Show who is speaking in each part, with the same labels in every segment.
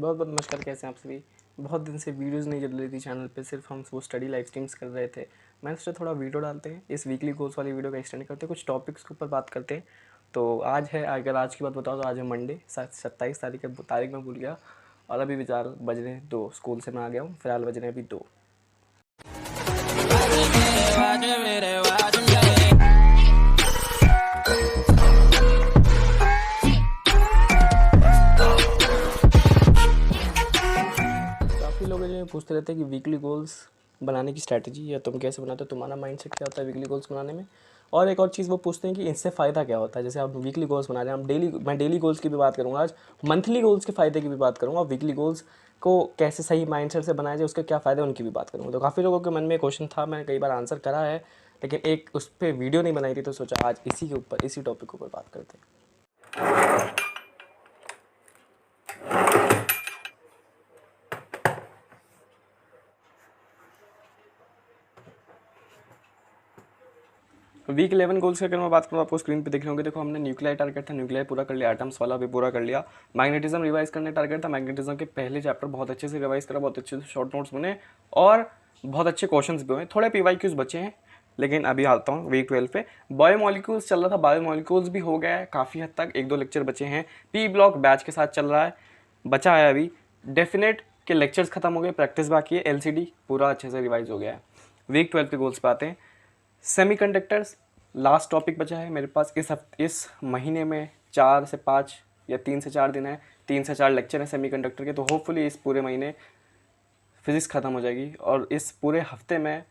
Speaker 1: बहुत बहुत नमस्कार। कैसे हैं आप सभी। बहुत दिन से वीडियोस नहीं चल रही थी चैनल पे, सिर्फ हम वो स्टडी लाइव स्ट्रीम्स कर रहे थे। मैंने सोचा थोड़ा वीडियो डालते हैं, इस वीकली गोल्स वाली वीडियो का एक्सटेंड करते हैं, कुछ टॉपिक्स के ऊपर बात करते हैं। तो आज है, अगर आज की बात बताओ तो आज है मंडे 27 तारीख में भूल गया। और अभी विचार बज रहे हैं 2, स्कूल से मैं आ गया हूँ, फिलहाल बज रहे हैं अभी 2। काफ़ी लोग मुझे पूछते रहते हैं कि वीकली गोल्स बनाने की स्ट्रैटेजी या तुम कैसे बनाते हो, तुम्हारा माइंडसेट क्या होता है वीकली गोल्स बनाने में। और एक और चीज़ वो पूछते हैं कि इससे फ़ायदा क्या होता है। जैसे आप वीकली गोल्स बना रहे हैं, मैं डेली गोल्स की भी बात करूँगा आज, मंथली गोल्स के फ़ायदे की भी बात करूँगा, वीकली गोल्स को कैसे सही माइंडसेट से बनाया जाए, उसके क्या फ़ायदे उनकी भी बात करूँगा। तो काफ़ी लोगों के मन में क्वेश्चन था, मैंने कई बार आंसर करा है, लेकिन एक उस पर वीडियो नहीं बनाई थी, तो सोचा आज इसी के ऊपर, इसी टॉपिक के ऊपर बात करते हैं। वीक 11 गोल्स की अगर मैं बात करूँ, आपको स्क्रीन पे दिख रहे होंगे। देखो, हमने न्यूक्लियर टारगेट था, न्यूक्लियर पूरा कर लिया, एटम्स वाला भी पूरा कर लिया। मैग्नेटिज्म रिवाइज करने टारगेट था, मैग्नेटिज्म के पहले चैप्टर बहुत अच्छे से रिवाइज करा, बहुत अच्छे से शॉर्ट नोट्स बने और बहुत अच्छे क्वेश्चंस भी हुए। थोड़े PYQs बचे हैं, लेकिन अभी आता हूँ वीक 12 पे। बायोमोलिक्यूल्स चल रहा था, बायोमोलिक्यूल्स भी हो गया है काफ़ी हद तक, 1-2 लेक्चर बचे हैं। पी ब्लॉक बैच के साथ चल रहा है, बचा है अभी। डेफिनेट के लेक्चर्स खत्म हो गए, प्रैक्टिस बाकी है। LCD पूरा अच्छे से रिवाइज हो गया है। वीक 12 के गोल्स पे आते हैं। सेमीकंडक्टर्स लास्ट टॉपिक बचा है मेरे पास। इस महीने में 4 से 5 या 3 से 4 दिन है, 3 से 4 लेक्चर हैं सेमीकंडक्टर के। तो होपफुली इस पूरे महीने फिज़िक्स ख़त्म हो जाएगी और इस पूरे हफ्ते में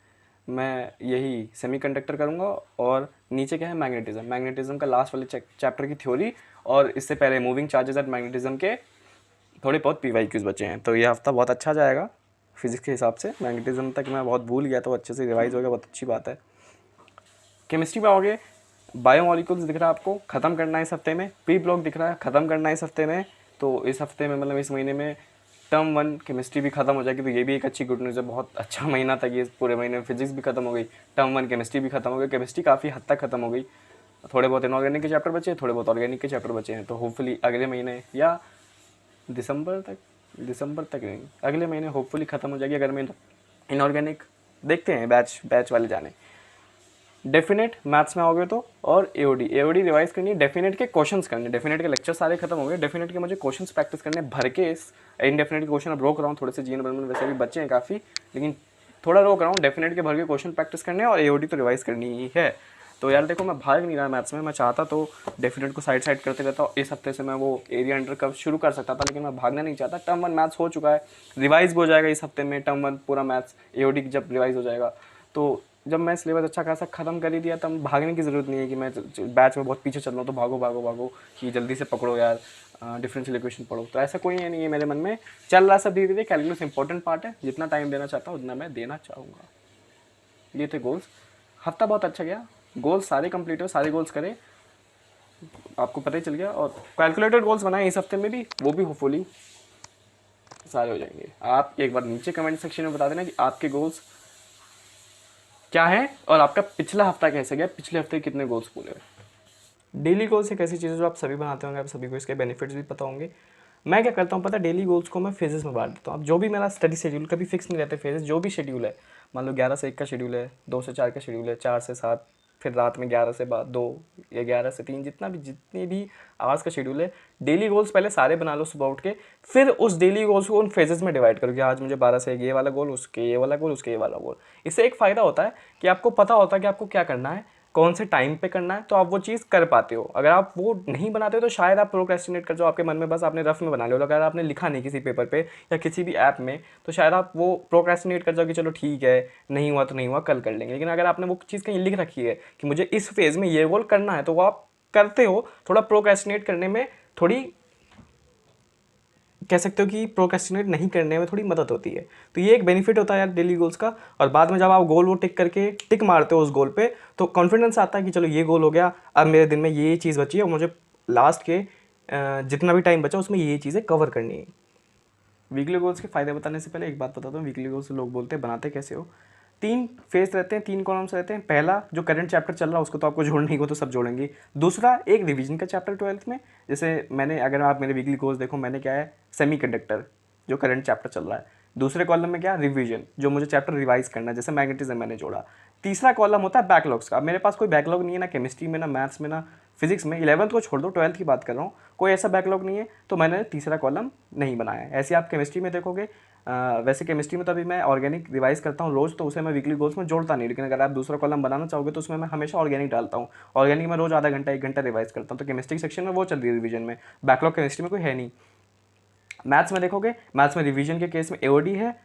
Speaker 1: मैं यही सेमीकंडक्टर करूँगा। और नीचे क्या है, मैग्नेटिज्म का लास्ट वाले चैप्टर की थ्योरी, और इससे पहले मूविंग चार्जेस एट मैग्नेटिज्म के थोड़े बहुत PYQs बचे हैं। तो ये हफ्ता बहुत अच्छा जाएगा फिज़िक्स के हिसाब से। मैग्नेटिज्म तक मैं बहुत भूल गया, तो अच्छे से रिवाइज हो गया, बहुत अच्छी बात है। केमिस्ट्री में आओगे, बायोमोलिक्यूल्स दिख रहा है आपको, ख़त्म करना है इस हफ्ते में। पी ब्लॉक दिख रहा है, ख़त्म करना है इस हफ्ते में। तो इस हफ्ते में मतलब इस महीने में टर्म 1 केमिस्ट्री भी खत्म हो जाएगी। तो ये भी एक अच्छी गुड न्यूज़ है। बहुत अच्छा महीना था ये, पूरे महीने में फिजिक्स भी खत्म हो गई, टर्म 1 केमिस्ट्री भी खत्म हो गई। केमिस्ट्री काफ़ी हद तक खत्म हो गई, थोड़े बहुत इनऑर्गेनिक के चैप्टर बचे, थोड़े बहुत ऑर्गेनिक के चैप्टर बचे हैं। तो होपफुली अगले महीने या दिसंबर तक नहीं, अगले महीने होपफुली ख़त्म हो जाएगी। अगर मैं इनऑर्गेनिक देखते हैं, बैच वाले जाने। डेफिनेट मैथ्स में आओगे तो, और एओडी रिवाइज करनी है। डेफिनेट के क्वेश्चंस करने, डेफिनेट के लेक्चर सारे खत्म हो गए। डेफिनेट के मुझे क्वेश्चंस प्रैक्टिस करने भर के। इस इनडेफिनेट के क्वेश्चन अब रोक रहा हूँ, थोड़े से जीन बर्मन वैसे भी बच्चे हैं काफ़ी, लेकिन थोड़ा रोक रहा हूँ। डेफिनेट के भर के क्वेश्चन प्रैक्टिस करने और एओडी तो रिवाइज करनी ही है। तो यार देखो, मैं भाग नहीं रहा मैथ्स में। मैं चाहता तो डेफिनेट को साइड करते रहता हूँ। इस हफ्ते से मैं वो एरिया अंडर कर्व शुरू कर सकता था, लेकिन मैं भागना नहीं चाहता। टर्म 1 मैथ्स हो चुका है, रिवाइज भी हो जाएगा इस हफ्ते में। टर्म 1 पूरा मैथ्स एओडी जब रिवाइज हो जाएगा, तो जब मैं सिलेबस अच्छा खासा ख़त्म कर ही दिया, तब भागने की ज़रूरत नहीं है कि मैं बैच में बहुत पीछे चल रहा हूँ तो भागो कि जल्दी से पकड़ो यार, डिफरेंशियल इक्वेशन पढ़ो। तो ऐसा कोई नहीं है मेरे मन में, चल रहा सब धीरे धीरे। कैलकुलस इंपॉर्टेंट पार्ट है, जितना टाइम देना चाहता हूँ उतना मैं देना चाहूँगा। ये थे गोल्स। हफ्ता बहुत अच्छा गया, गोल्स सारे कंप्लीट हो, सारे गोल्स करे, आपको पता ही चल गया। और कैलकुलेटेड गोल्स बनाए इस हफ्ते में भी, वो भी होपफुली सारे हो जाएंगे। आप एक बार नीचे कमेंट सेक्शन में बता देना कि आपके गोल्स क्या है और आपका पिछला हफ्ता कैसे गया, पिछले हफ्ते कितने गोल्स पूरे हुए। डेली गोल्स एक ऐसी चीज़ है जो आप सभी बनाते होंगे, आप सभी को इसके बेनिफिट्स भी पता होंगे। मैं क्या करता हूँ पता, डेली गोल्स को मैं फेजेस में बांट देता हूँ। अब जो भी मेरा स्टडी शेड्यूल, कभी फिक्स नहीं रहते फेजेस, जो भी शेड्यूल है, मान लो 11 से 1 का शेड्यूल है, 2 से 4 का शेड्यूल है, 4 से 7, फिर रात में 11 से 2 या 11 से 3, जितनी भी आवर्स का शेड्यूल है, डेली गोल्स पहले सारे बना लो सुबह उठ के। फिर उस डेली गोल्स को उन फेजेस में डिवाइड करो कि आज मुझे 12 से ये वाला गोल, उसके ये वाला गोल, उसके ये वाला गोल। इससे एक फ़ायदा होता है कि आपको पता होता है कि आपको क्या करना है, कौन से टाइम पे करना है, तो आप वो चीज़ कर पाते हो। अगर आप वो नहीं बनाते हो तो शायद आप प्रोक्रेस्टिनेट कर जाओ, आपके मन में बस आपने रफ में बना लिया। अगर आपने लिखा नहीं किसी पेपर पे या किसी भी ऐप में, तो शायद आप वो प्रोक्रेस्टिनेट कर जाओ कि चलो ठीक है, नहीं हुआ तो नहीं हुआ, कल कर लेंगे। लेकिन अगर आपने वो चीज़ कहीं लिख रखी है कि मुझे इस फेज़ में ये गोल करना है, तो वो आप करते हो। थोड़ा प्रोक्रेस्टिनेट करने में थोड़ी, कह सकते हो कि प्रोक्रेस्टिनेट नहीं करने में थोड़ी मदद होती है। तो ये एक बेनिफिट होता है यार डेली गोल्स का। और बाद में जब आप गोल वो टिक मारते हो उस गोल पे, तो कॉन्फिडेंस आता है कि चलो ये गोल हो गया, अब मेरे दिन में ये चीज़ बची है और मुझे लास्ट के जितना भी टाइम बचा उसमें ये चीज़ें कवर करनी है। वीकली गोल्स के फ़ायदे बताने से पहले एक बात बताता हूँ। वीकली गोल्स लोग बोलते हैं बनाते कैसे हो। 3 फेस रहते हैं, 3 कॉलम्स रहते हैं। पहला, जो करंट चैप्टर चल रहा है उसको तो आपको जोड़ना ही हो, तो सब जोड़ेंगे। दूसरा, एक रिवीजन का चैप्टर 12th में। जैसे मैंने, अगर आप मेरे वीकली गोल्स देखो, मैंने क्या है, सेमीकंडक्टर जो करंट चैप्टर चल रहा है। दूसरे कॉलम में क्या, रिवीजन, जो मुझे चैप्टर रिवाइज करना है, जैसे मैग्नेटिज्म मैंने जोड़ा। तीसरा कॉलम होता है बैकलॉग्स का। अब मेरे पास कोई बैकलॉग नहीं है, ना केमिस्ट्री में, ना मैथ्स में, ना फिजिक्स में। 11th को छोड़ दो, 12th की बात कर रहा हूँ, कोई ऐसा बैकलॉग नहीं है, तो मैंने तीसरा कॉलम नहीं बनाया है। ऐसे आप केमिस्ट्री में देखोगे, वैसे केमिस्ट्री में तो अभी मैं ऑर्गेनिक रिवाइज करता हूँ रोज़, तो उसे मैं वीकली गोल्स में जोड़ता नहीं, लेकिन अगर आप दूसरा कॉलम बनाना चाहोगे तो उसमें मैं हमेशा ऑर्गेनिक डालता हूँ। ऑर्गेनिक में रोज़ आधा घंटा 1 घंटा रिवाइज करता हूँ, तो केमिस्ट्री सेक्शन में वो चल रही है रिवीजन में। बैकलॉग केमिस्ट्री में कोई है नहीं। मैथ्स में देखोगे, मैथ्स में रिवीजन के केस में एओडी है,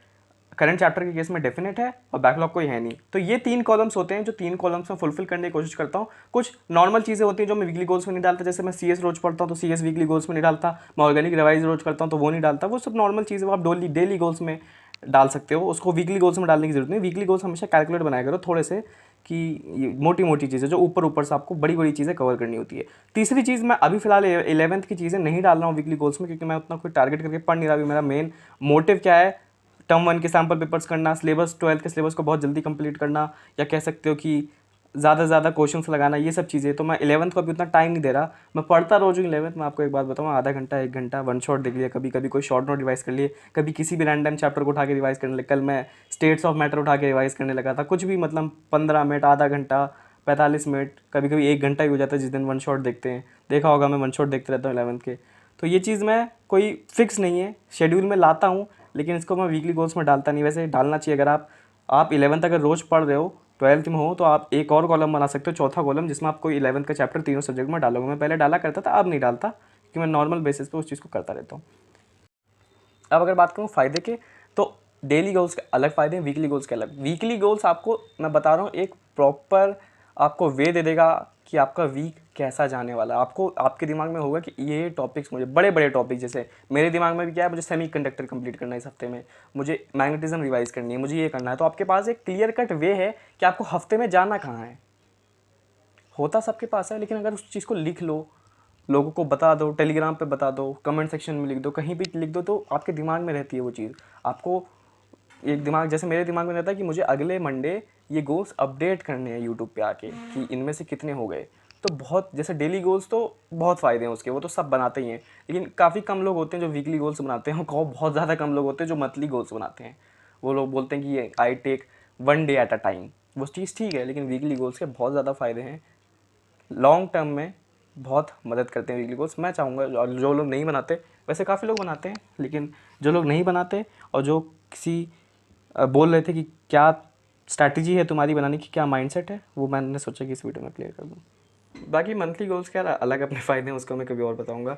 Speaker 1: करंट चैप्टर के केस में डेफिनेट है, और बैकलॉग कोई है नहीं। तो ये 3 कॉलम्स होते हैं, जो 3 कॉलम्स में फुलफिल करने की कोशिश करता हूँ। कुछ नॉर्मल चीज़ें होती हैं जो मैं वीकली गोल्स में नहीं डालता, जैसे मैं सीएस रोज पढ़ता हूँ तो सीएस वीकली गोल्स में नहीं डालता, मैं ऑर्गेनिक रिवाइज रोज करता हूँ तो वो नहीं डालता। वो सब नॉर्मल चीज़ें वो आप डेली गोल्स में डाल सकते हो, उसको वीकली गोल्स में डालने की जरूरत नहीं। वीकली गोल्स हमेशा कैलकुलेट बनाया करो थोड़े से, कि मोटी मोटी चीज़ें जो ऊपर ऊपर से आपको बड़ी बड़ी चीज़ें कवर करनी होती है। तीसरी चीज़, मैं अभी फिलहाल 11th की चीज़ें नहीं डाल रहा हूँ वीकली गोल्स में, क्योंकि मैं उतना कोई टारगेट करके पढ़ नहीं रहा। अभी मेरा मेन मोटिव क्या है, टर्म 1 के सैम्पल पेपर्स करना, सिलेबस 12th के सिलेबस को बहुत जल्दी कंप्लीट करना, या कह सकते हो कि ज़्यादा से ज़्यादा क्वेश्चंस लगाना, ये सब चीज़ें। तो मैं 11th को अभी उतना टाइम नहीं दे रहा। मैं पढ़ता रोज हूँ 11th में। आपको एक बात बताऊँ, आधा घंटा 1 घंटा वन शॉट देख लिया, कभी कभी कोई शॉर्ट नोट रिवाइज कर लिए, कभी किसी भी रैंडम चैप्टर को उठा के रिवाइज करने लगे। कल मैं स्टेट्स ऑफ मैटर उठा के रिवाइज करने लगा था, कुछ भी, मतलब 15 मिनट, आधा घंटा, 45 मिनट, कभी कभी 1 घंटा भी हो जाता है जिस दिन वन शॉट देखते हैं। देखा होगा, मैं वन शॉट देखते रहता हूँ 11th के। तो ये चीज़ मैं कोई फिक्स नहीं है, शेड्यूल में लाता हूँ, लेकिन इसको मैं वीकली गोल्स में डालता नहीं। वैसे डालना चाहिए। अगर आप 11th अगर रोज़ पढ़ रहे हो, 12th में हो, तो आप एक और कॉलम बना सकते हो, चौथा कॉलम, जिसमें आप कोई 11th का चैप्टर तीनों सब्जेक्ट में डालोगे। मैं पहले डाला करता था, अब नहीं डालता, क्योंकि मैं नॉर्मल बेसिस पे उस चीज़ को करता रहता हूँ। अब अगर बात करूँ फ़ायदे के, तो डेली गोल्स के अलग फ़ायदे हैं, वीकली गोल्स के अलग। वीकली गोल्स आपको, मैं बता रहा हूँ, एक प्रॉपर आपको वे दे देगा कि आपका वीक कैसा जाने वाला है। आपको, आपके दिमाग में होगा कि ये टॉपिक्स, मुझे बड़े बड़े टॉपिक, जैसे मेरे दिमाग में भी क्या है, मुझे सेमीकंडक्टर कंप्लीट करना है इस हफ्ते में, मुझे मैग्नेटिज्म रिवाइज करनी है, मुझे ये करना है। तो आपके पास एक क्लियर कट वे है कि आपको हफ्ते में जाना कहाँ है। होता सबके पास है, लेकिन अगर उस चीज़ को लिख लो, लोगों को बता दो, टेलीग्राम पे बता दो, कमेंट सेक्शन में लिख दो, कहीं भी लिख दो, तो आपके दिमाग में रहती है वो चीज़। आपको एक दिमाग, जैसे मेरे दिमाग में रहता है कि मुझे अगले मंडे ये गोल्स अपडेट करने हैं यूट्यूब पे आके, कि इनमें से कितने हो गए। तो बहुत, जैसे डेली गोल्स तो बहुत फ़ायदे हैं उसके, वो तो सब बनाते ही हैं, लेकिन काफ़ी कम लोग होते हैं जो वीकली गोल्स बनाते हैं, और बहुत ज़्यादा कम लोग होते हैं जो मंथली गोल्स बनाते हैं। वो लोग बोलते हैं कि ये I take 1 day at a time, वो चीज़ ठीक है, लेकिन वीकली गोल्स के बहुत ज़्यादा फ़ायदे हैं, लॉन्ग टर्म में बहुत मदद करते हैं वीकली गोल्स। मैं चाहूँगा जो लोग नहीं बनाते, वैसे काफ़ी लोग बनाते हैं, लेकिन जो लोग नहीं बनाते, और जो किसी बोल रहे थे कि क्या स्ट्रैटेजी है तुम्हारी बनाने की, क्या माइंडसेट है, वो मैंने सोचा कि इस वीडियो में क्लियर कर दूँ। बाकी मंथली गोल्स के अलग अपने फ़ायदे हैं, उसको मैं कभी और बताऊँगा।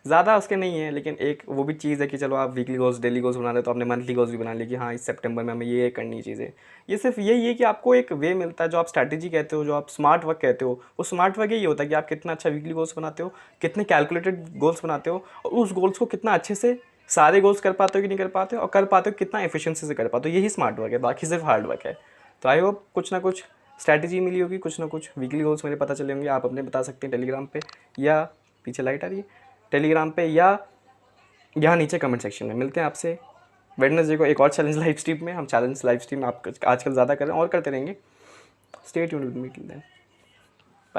Speaker 1: ज़्यादा उसके नहीं है, लेकिन एक वो भी चीज़ है कि चलो आप वीकली गोल्स, डेली गोल्स बना रहे हो, तो आपने मंथली गोल्स भी बना लिए कि हाँ इस सितंबर में हमें ये करनी है चीज़ें। ये सिर्फ यही है कि आपको एक वे मिलता है, जो आप स्ट्रैटेजी कहते हो, जो आप स्मार्ट वर्क कहते हो, वो स्मार्ट वर्क यही होता है कि आप कितना अच्छा वीकली गोल्स बनाते हो, कितने कैलकुलेटेड गोल्स बनाते हो, और उस गोल्स को कितना अच्छे से सारे गोल्स कर पाते हो कि नहीं कर पाते हो, और कर पाते हो कितना एफिशिएंसी से कर पाते हो। यही स्मार्ट वर्क है, बाकी सिर्फ हार्ड वर्क है। तो आई होप कुछ ना कुछ स्ट्रैटेजी मिली होगी, कुछ ना कुछ वीकली गोल्स मेरे पता चले होंगे। आप अपने बता सकते हैं टेलीग्राम पे, या पीछे लाइट आ रही है, टेलीग्राम पे, या यहाँ नीचे कमेंट सेक्शन में। मिलते हैं आपसे वेडनेसडे को एक और चैलेंज लाइव स्ट्रीम में। हम चैलेंज लाइव स्ट्रीम आप आजकल ज़्यादा कर रहे हैं और करते रहेंगे। Stay tuned with me till then.